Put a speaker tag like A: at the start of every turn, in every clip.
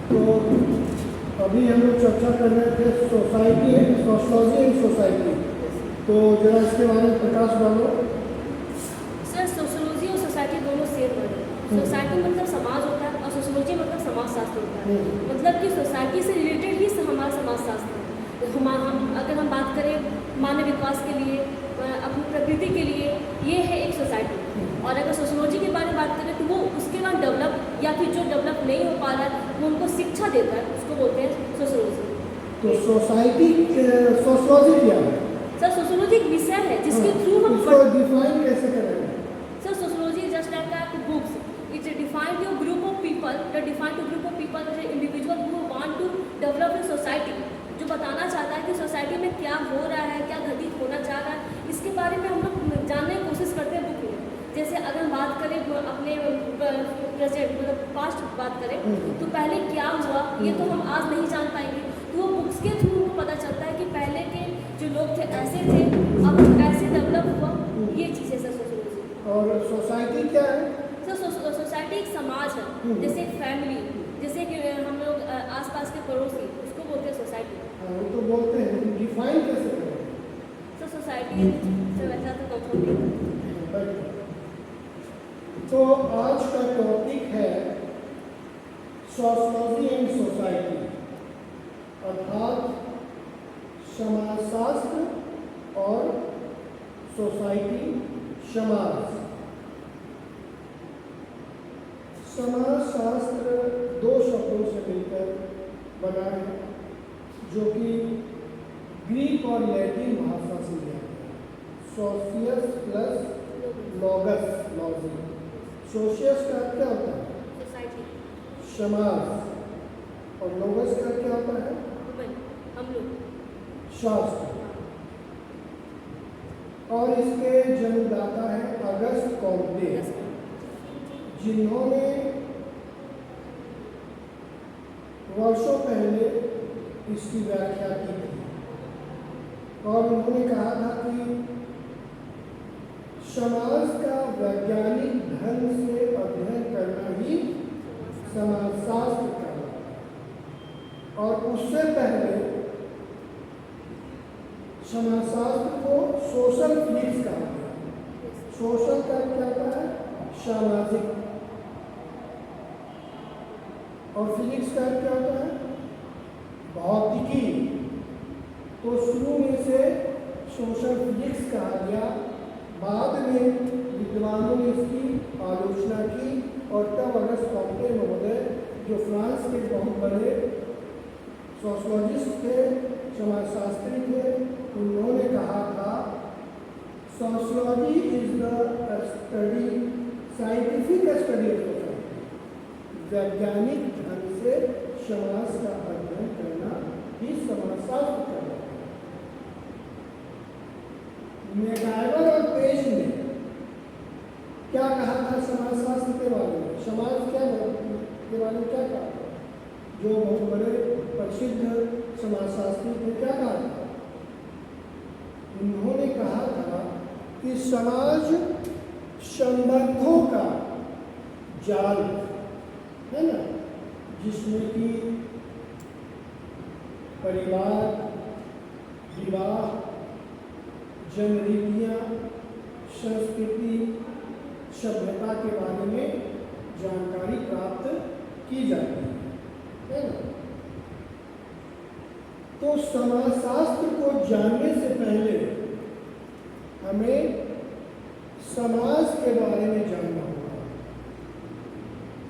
A: तो अभी हम लोग चर्चा कर रहे थे सोसाइटी है, सोशलॉजी एंड सोसाइटी। तो जरा इसके बारे में प्रकाश डालो।
B: सर सोशोलॉजी और सोसाइटी दोनों सेम वर्ड है। सोसाइटी मतलब समाज होता है और सोशोलॉजी मतलब समाज शास्त्र होता है। मतलब कि सोसाइटी से रिलेटेड ही हमारा समाज शास्त्र है। हम अगर हम बात करें मानव विकास के लिए, अपनी प्रकृति के लिए, ये है एक सोसाइटी। और अगर सोशोलॉजी के बारे में बात करें तो वो उसके बाद डेवलप या फिर जो डेवलप नहीं हो पा रहा है वो उनको शिक्षा देता है, उसको बोलते हैं सोशोलॉजी।
A: तो सोसाइटी सोशलॉजी क्या है?
B: सर सोशोलॉजी एक विषय है जिसके थ्रू हम
A: इसको डिफाइन कैसे करेंगे?
B: Sir, sociology is just like that books. It defines a group of people. That defines a group of people as an individual who want to develop a society. जो बताना चाहता है कि सोसाइटी में क्या हो रहा है, क्या घटित होना चाह रहा है, इसके बारे में हम लोग जानने की कोशिश करते हैं बुक में। जैसे अगर हम बात करें अपने प्रेजेंट मतलब पास्ट बात करें तो पहले क्या हुआ ये तो हम आज नहीं जान पाएंगे। तो वो बुक्स के थ्रू पता चलता है कि पहले के जो लोग थे ऐसे थे, अब ऐसे डेवलप हुआ, ये चीज़ें सर सोशोलॉजी।
A: और सोसाइटी क्या है?
B: सर सोसाइटी एक समाज है, जैसे एक फैमिली, जैसे कि हम लोग आसपास के पड़ोसी, उसको बोलते हैं सोसाइटी।
A: वो तो बोलते हैं, डिफाइन कैसे करें?
B: सर सोसाइटी से वैसा तो कंफर्टेबल।
A: तो आज का टॉपिक है सोशलॉजी एंड सोसाइटी, अर्थात समाजशास्त्र और सोसाइटी, समाज। समाजशास्त्र दो शब्दों से मिलकर बना है जो कि ग्रीक और लैटिन भाषा से लिया गया है। सोशियस प्लस लॉगस, लॉजी। सोशियस का क्या होता है?
B: सोसाइटी।
A: समाज। और लोगस का क्या होता है?
B: हम लोग।
A: शास्त्र। और इसके जन्मदाता है अगस्त कॉम्टे, जिन्होंने वर्षों पहले इसकी व्याख्या की थी। और उन्होंने कहा था कि समाज का वैज्ञानिक ढंग से अध्ययन करना ही समाजशास्त्र कहलाता है। और उससे पहले समाजशास्त्र को सोशल फिजिक्स कहा गया। सोशल का क्या होता है? सामाजिक। और फिजिक्स का क्या होता है? भौतिकी। तो शुरू में से सोशल फिजिक्स कहा गया, बाद में विद्वानों ने इसकी आलोचना की और तब अगस्त कॉम्टे महोदय, जो फ्रांस के बहुत बड़े सोशलॉजिस्ट थे, समाजशास्त्री थे, उन्होंने कहा था sociology is the study, scientific study of society. वैज्ञानिक ढंग से समाज का अध्ययन करना ही समाजशास्त्र कहलाता है। मैगाइवर और पेज ने क्या कहा था समाजशास्त्र के बारे में? समाज क्या के बारे में क्या कहा? जो बहुत बड़े प्रसिद्ध समाजशास्त्री थे, क्या कहा था? उन्होंने कहा था कि समाज संबंधों का जाल है ना, जिसमें कि परिवार, विवाह, जनरीतियाँ, संस्कृति, सभ्यता के बारे में जानकारी प्राप्त की जाती है ना। तो समाजशास्त्र को जानने से पहले हमें समाज के बारे में जानना होगा।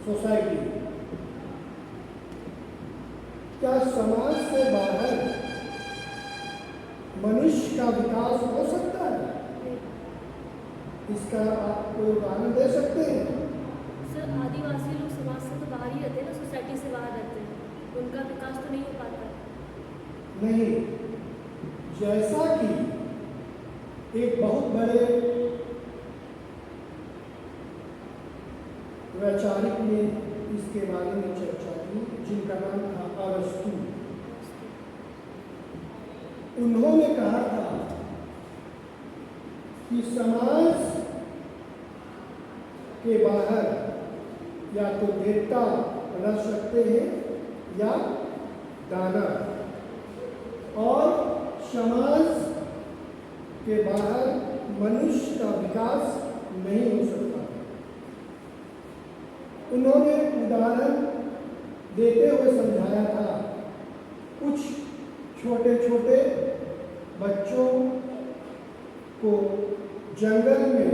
A: सोसाइटी, क्या समाज से बाहर मनुष्य का विकास हो सकता है? इसका आप कोई उदाहरण दे सकते हैं?
B: सर आदिवासी लोग समाज से तो बाहर ही रहते हैं ना, सोसाइटी से बाहर रहते हैं, उनका विकास तो नहीं हो पाता है।
A: नहीं, जैसा कि एक बहुत बड़े वैचारिक ने इसके बारे में चर्चा की, जिनका नाम था अरस्तु। उन्होंने कहा था कि समाज के बाहर या तो देवता रह सकते हैं या दाना। और समाज के बाहर मनुष्य का विकास नहीं हो सकता। उन्होंने उदाहरण देते हुए समझाया था, कुछ छोटे छोटे बच्चों को जंगल में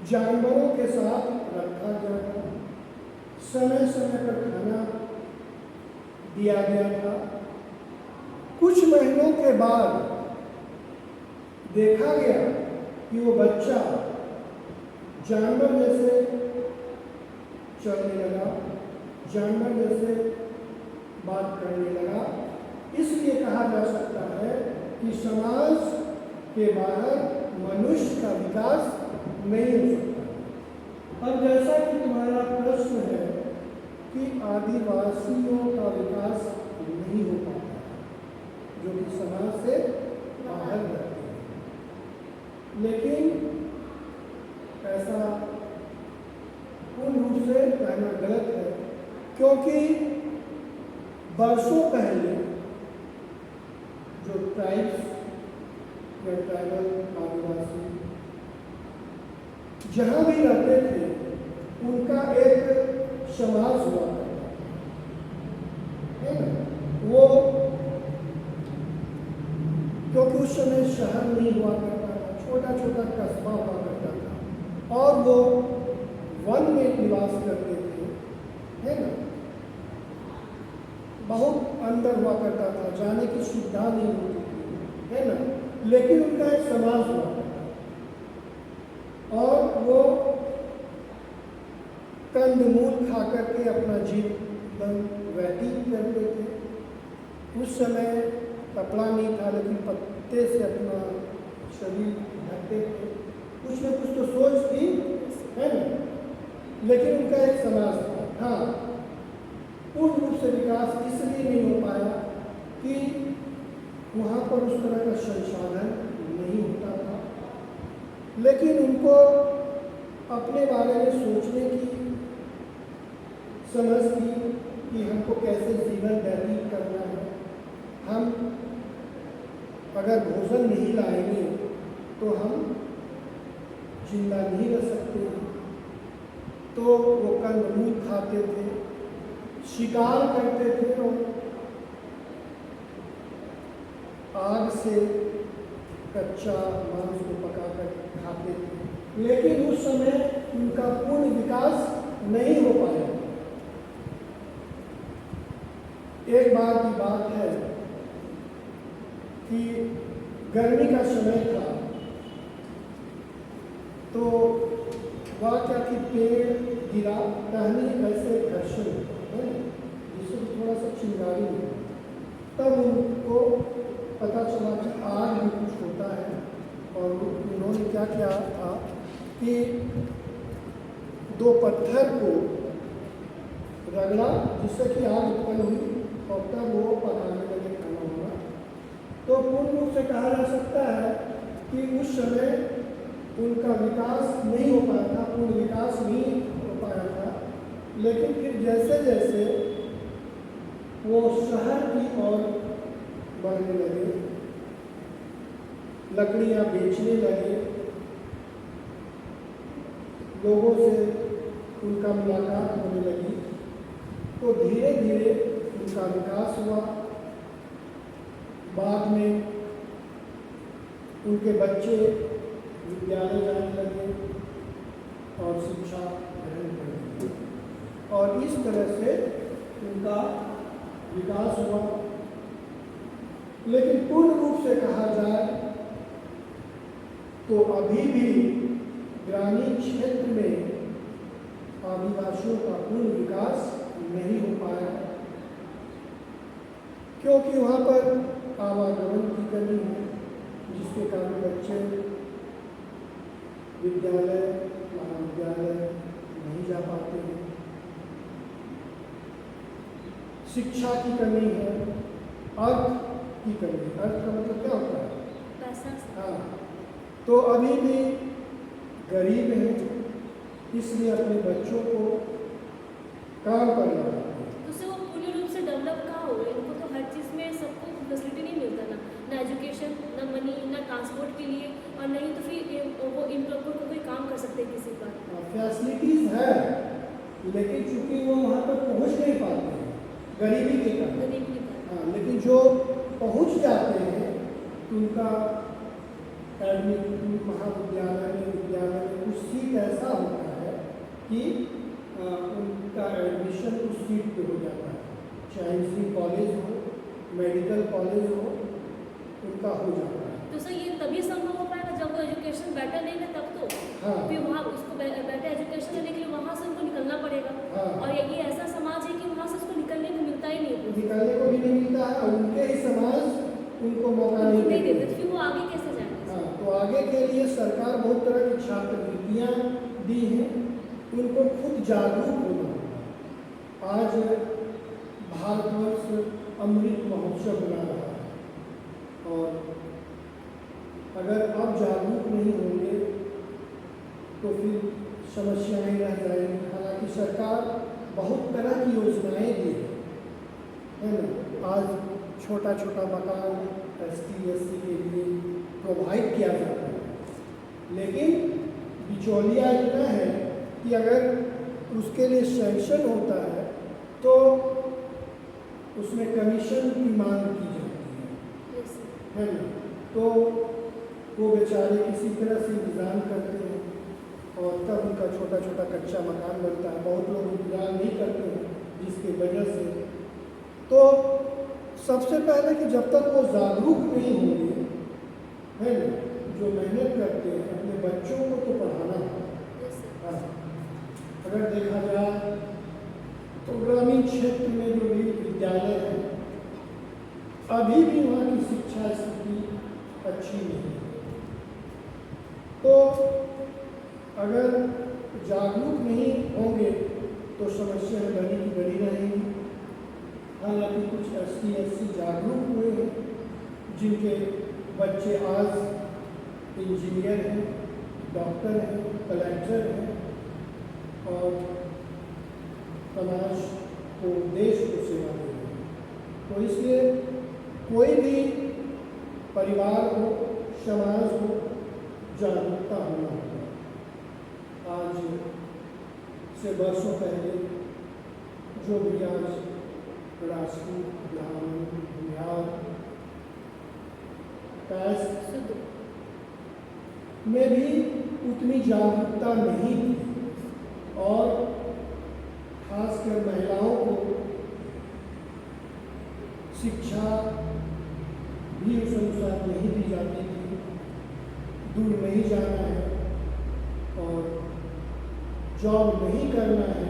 A: जानवरों के साथ रखा गया था, समय समय पर खाना दिया गया था। कुछ महीनों के बाद देखा गया कि वो बच्चा जानवर जैसे चलने लगा, जानवर जैसे बात करने लगा। इसलिए कहा जा सकता है कि समाज के बाहर मनुष्य का विकास नहीं हो सकता। अब जैसा कि तुम्हारा प्रश्न है कि आदिवासियों का विकास नहीं हो पाता, जो कि समाज से बाहर रहते हैं, लेकिन ऐसा पूर्ण रूप से कहना गलत है, क्योंकि वर्षों पहले जो ट्राइब्स या ट्राइबल आदिवासी जहाँ भी रहते थे, उनका एक समाज हुआ करता है ना। वो क्योंकि उस समय शहर नहीं हुआ करता था, छोटा छोटा कस्बा हुआ करता था, और वो वन में निवास करते थे, है ना। बहुत अंदर हुआ करता था, जाने की सुविधा नहीं होती थी, है ना। लेकिन उनका एक समाज हुआ करता था और वो कंदमूल खा करके अपना जीवन व्यतीत करते थे। उस समय कपड़ा नहीं था, लेकिन पत्ते से अपना शरीर ढकते थे। कुछ न कुछ तो सोच थी, है ना, लेकिन उनका एक समाज था। हाँ, पूर्ण रूप से विकास इसलिए नहीं हो पाया कि वहाँ पर उस तरह का संसाधन नहीं होता था, लेकिन उनको अपने बारे में सोचने की समझ थी कि हमको कैसे जीवन व्यतीत करना है। हम अगर भोजन नहीं लाएंगे तो हम जिंदा नहीं रह सकते। तो वो कंदमूल खाते थे, शिकार करते थे और आग से कच्चा मांस को पकाकर खाते थे। लेकिन उस समय उनका पूर्ण विकास नहीं हो पाया। एक बार की बात है कि गर्मी का समय था, तो वह क्या कि पेड़ गिरा, टहनी ऐसे घर्षण है जिससे थोड़ा सा चिंगारी है। तब उनको पता चला कि आग भी कुछ होता है, और उन्होंने क्या किया था कि दो पत्थर को रगड़ा, जिससे कि आग उत्पन्न हुई, और तब वो पकाने लगे खाना होगा। तो पूर्ण रूप से कहा जा सकता है कि उस समय उनका विकास नहीं हो पाया था, पूर्ण विकास नहीं हो पाया था। लेकिन फिर जैसे जैसे वो शहर की ओर बढ़ने लगे, लकड़ियाँ बेचने लगे, लोगों से उनका मुलाकात होने लगी, तो धीरे धीरे उनका विकास हुआ। बाद में उनके बच्चे विद्यालय जाने लगे और शिक्षा ग्रहण करने लगे, और इस तरह से उनका विकास हुआ। लेकिन पूर्ण रूप से कहा जाए तो अभी भी ग्रामीण क्षेत्र में आदिवासियों का पूर्ण विकास नहीं हो पाया, क्योंकि वहाँ पर आवागमन की कमी है, जिसके कारण बच्चे विद्यालय महाविद्यालय नहीं जा पाते हैं। शिक्षा की कमी है, अर्थ की कमी। अर्थ का मतलब क्या होता है?
B: पैसा।
A: हाँ, तो अभी भी गरीब हैं, इसलिए अपने बच्चों को काम पर लगाते हैं।
B: उससे वो ना एजुकेशन, ना मनी, ना ट्रांसपोर्ट के लिए, और नहीं तो फिर वो इम्प्रॉपर कोई काम कर सकते हैं किसी पर।
A: फैसिलिटीज है, लेकिन चूंकि वो वहाँ पर पहुँच नहीं पाते हैं गरीबी के कारण।
B: गरीबी के कारण।
A: हाँ, लेकिन जो पहुँच जाते हैं उनका एडमिट महाविद्यालय में, विद्यालय में कुछ सीट ऐसा होता है कि उनका एडमिशन उस सीट पे हो जाता है, चाहे इंजीनियरिंग कॉलेज हो, मेडिकल कॉलेज हो, उनका हो जाता है।
B: तो सर ये तभी संभव हो पाएगा जब वो एजुकेशन बेटर नहीं है, तब तो
A: हाँ।
B: फिर वहाँ उसको बेटर एजुकेशन लेने के लिए वहाँ से उनको निकलना पड़ेगा।
A: हाँ।
B: और ये ऐसा समाज है कि वहाँ से उसको निकलने को मिलता ही नहीं है,
A: निकलने को भी नहीं मिलता है, और उनके ही समाज उनको मौका नहीं
B: देते,
A: देते।
B: फिर वो आगे कैसे जाएंगे?
A: हाँ, तो आगे के लिए सरकार बहुत तरह की छात्रवृत्तियाँ दी हैं, उनको खुद जागरूक होना होगा। आज भारतवर्ष अमृत महोत्सव मना रहा है, और अगर आप जागरूक नहीं होंगे तो फिर समस्याएं रह जाएंगी। हालांकि सरकार बहुत तरह की योजनाएं दी है ना। आज छोटा छोटा मकान ST/SC के लिए प्रोवाइड किया जाता है, लेकिन बिचौलिया इतना है कि अगर उसके लिए सैंक्शन होता है तो उसमें कमीशन की मांग की जाती है ना। तो वो बेचारे किसी तरह से इंतज़ाम करते हैं, और तब उनका छोटा छोटा कच्चा मकान बनता है। बहुत लोग इंतज़ाम नहीं करते हैं, जिसकी वजह से तो सबसे पहले कि जब तक वो जागरूक नहीं होंगे, है ना, जो मेहनत करते हैं अपने बच्चों को तो पढ़ाना है। हाँ, अगर देखा जाए तो ग्रामीण क्षेत्र में जो भी विद्यालय है, अभी भी वहाँ की शिक्षा स्थिति अच्छी नहीं है। तो अगर जागरूक नहीं होंगे तो समस्याएं बनी की बनी रहेंगी। हालांकि कुछ ST/SC जागरूक हुए हैं, जिनके बच्चे आज इंजीनियर हैं, डॉक्टर हैं, कलेक्टर हैं, और समाज को, देश को सेवा दे रहे हैं। तो इसलिए कोई भी परिवार हो, समाज हो, जागरूकता होना होगा। आज से वर्षों पहले जो भी आज राजपूत, ब्राह्मण, बिहार, कास्ट में भी उतनी जागरूकता नहीं थी, और खासकर महिलाओं को शिक्षा भी उस अनुसार नहीं दी जाती थी। दूर नहीं जाना है और जॉब नहीं करना है,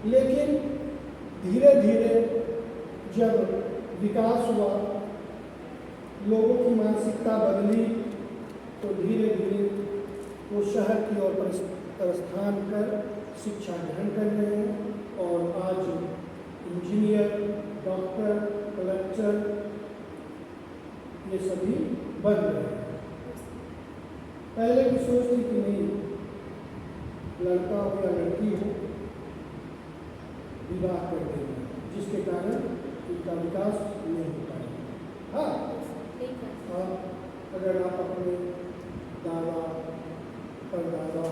A: लेकिन धीरे धीरे जब विकास हुआ, लोगों की मानसिकता बदली, तो धीरे धीरे वो शहर की ओर प्रस्थान कर शिक्षा ग्रहण कर रहे हैं, और आज इंजीनियर, डॉक्टर, कलेक्टर ये सभी बन रहे हैं। पहले की सोच थी कि नहीं, लड़का हो या लड़की हो, विवाह कर देंगे, जिसके कारण उनका विकास नहीं हो पाएगा। हाँ, अगर आप अपने दादा, परदादा,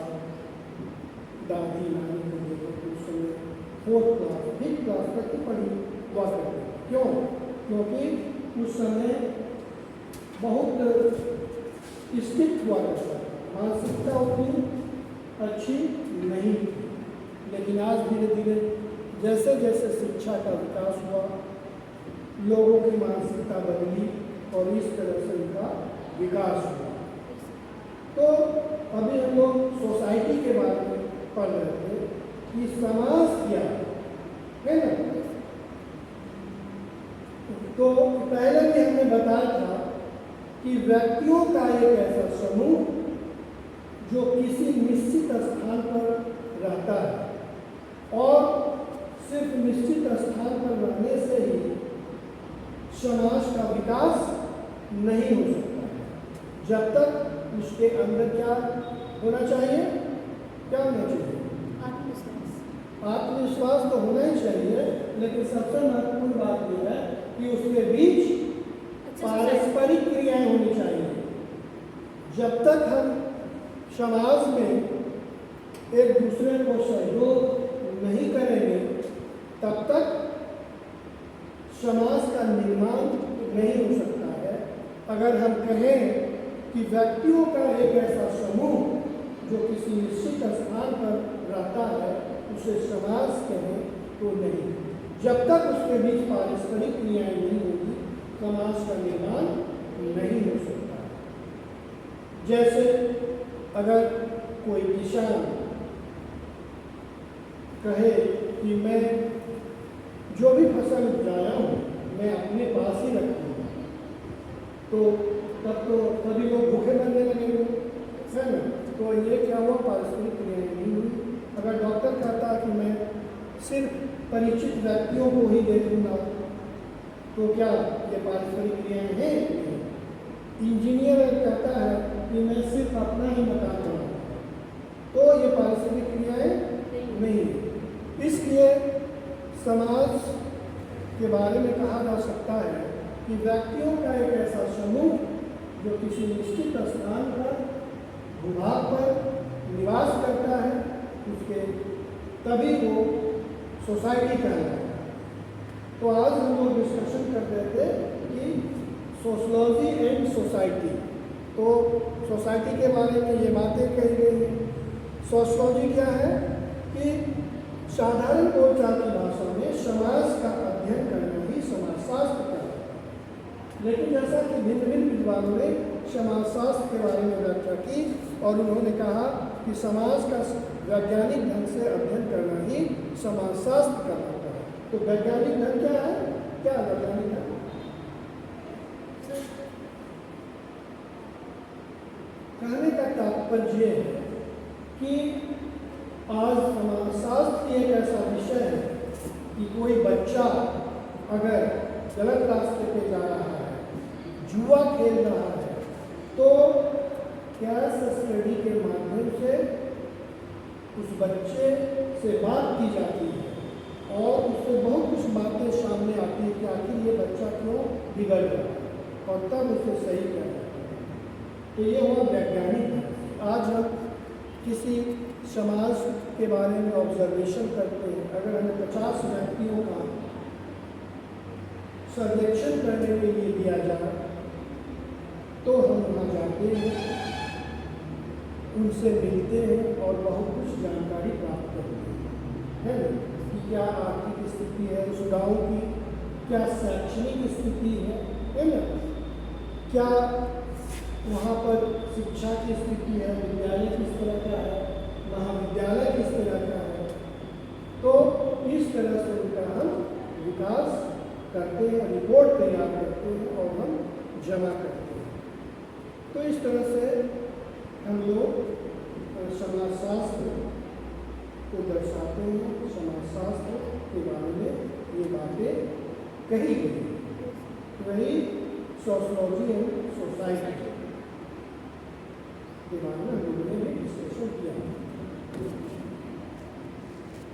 A: दादी, नानी को देखो तो उस समय 4th क्लास, 5th क्लास तक की पढ़ी हुआ करते हैं। क्यों? क्योंकि उस समय बहुत स्ट्रिक्ट हुआ करता है, मानसिकता उतनी अच्छी नहीं थी। लेकिन आज धीरे धीरे जैसे जैसे शिक्षा का विकास हुआ, लोगों की मानसिकता बदली, और इस तरह से उनका विकास हुआ। तो अभी हम लोग सोसाइटी के बारे में पढ़ रहे थे कि समाज क्या है ना। तो पहले भी हमने बताया था कि व्यक्तियों का एक ऐसा समूह जो किसी निश्चित स्थान पर रहता है, और सिर्फ निश्चित स्थान पर रहने से ही समाज का विकास नहीं हो सकता है, जब तक उसके अंदर क्या होना चाहिए, क्या होना चाहिए? आत्मविश्वास तो होना ही चाहिए, लेकिन सबसे महत्वपूर्ण बात यह है कि उसके बीच पारस्परिक क्रियाएं होनी चाहिए। जब तक हम समाज में एक दूसरे को सहयोग नहीं करेंगे तब तक समाज का निर्माण नहीं हो सकता है। अगर हम कहें कि व्यक्तियों का एक ऐसा समूह जो किसी निश्चित स्थान पर रहता है उसे समाज कहें तो नहीं। जब तक उसके बीच पारस्परिक क्रियाएं नहीं होगी समाज का निर्माण नहीं हो सकता है। जैसे अगर कोई किसान कहे कि मैं जो भी फसल उपजाया हूँ मैं अपने पास ही रखूँगा, तो तब तो सभी लोग भूखे मरने लगेंगे, है ना। तो ये क्या हुआ, पारस्परिक क्रियाएं नहीं हुई। अगर डॉक्टर कहता है कि मैं सिर्फ परिचित व्यक्तियों को ही दे दूँगा तो क्या ये पारस्परिक क्रियाएं हैं? इंजीनियर कहता है कि मैं सिर्फ अपना ही मकान बनाऊँगा तो ये पारस्परिक क्रियाएं नहीं है। इसलिए समाज के बारे में कहा जा सकता है कि व्यक्तियों का एक ऐसा समूह जो किसी निश्चित स्थान पर भूभाग पर निवास करता है उसके तभी वो सोसाइटी कहलाता है। तो आज हम लोग डिस्कशन कर रहे थे कि सोशलॉजी एंड सोसाइटी। तो सोसाइटी के बारे में ये बातें कही गई हैं। सोशलॉजी क्या है कि साधारण बोलचाल की भाषा में समाज का अध्ययन करना ही समाजशास्त्र कहलाता है। लेकिन जैसा कि भिन्न भिन्न विद्वानों ने समाजशास्त्र के बारे में व्याख्या की और उन्होंने कहा कि समाज का वैज्ञानिक ढंग से अध्ययन करना ही समाजशास्त्र कहलाता है। तो वैज्ञानिक ढंग क्या है? क्या वैज्ञानिक ढंग? कहने का तात्पर्य है कि आज समाजशास्त्र एक ऐसा विषय है कि कोई बच्चा अगर गलत रास्ते पे जा रहा है, जुआ खेल रहा है, तो कैश स्टडी के माध्यम से उस बच्चे से बात की जाती है और उससे बहुत कुछ बातें सामने आती है कि आखिर ये बच्चा क्यों बिगड़ रहा है और तब उसे सही कर जाता है। तो ये हुआ वैज्ञानिक। आज हम किसी समाज के बारे में ऑब्जर्वेशन करते हैं। अगर हमें 50 व्यक्तियों का सर्वेक्षण करने के लिए दिया जाए तो हम वहाँ जाते हैं, उनसे मिलते हैं और बहुत कुछ जानकारी प्राप्त करते हैं, है ना। कि क्या आर्थिक स्थिति है उस गाँव की, क्या शैक्षणिक स्थिति है ना, क्या वहाँ पर शिक्षा की स्थिति है, विद्यालय किस तरह का है, महाविद्यालय किस तरह का है। तो इस तरह से उनका हम विकास करते हैं, रिपोर्ट तैयार करते हैं और हम जमा करते हैं। तो इस तरह से हम लोग समाजशास्त्र को दर्शाते हैं। समाजशास्त्र के बारे में ये बातें कही गई। वही सोशलॉजी एंड सोसाइटी के बारे में हम लोगों ने डिस्कशन किया।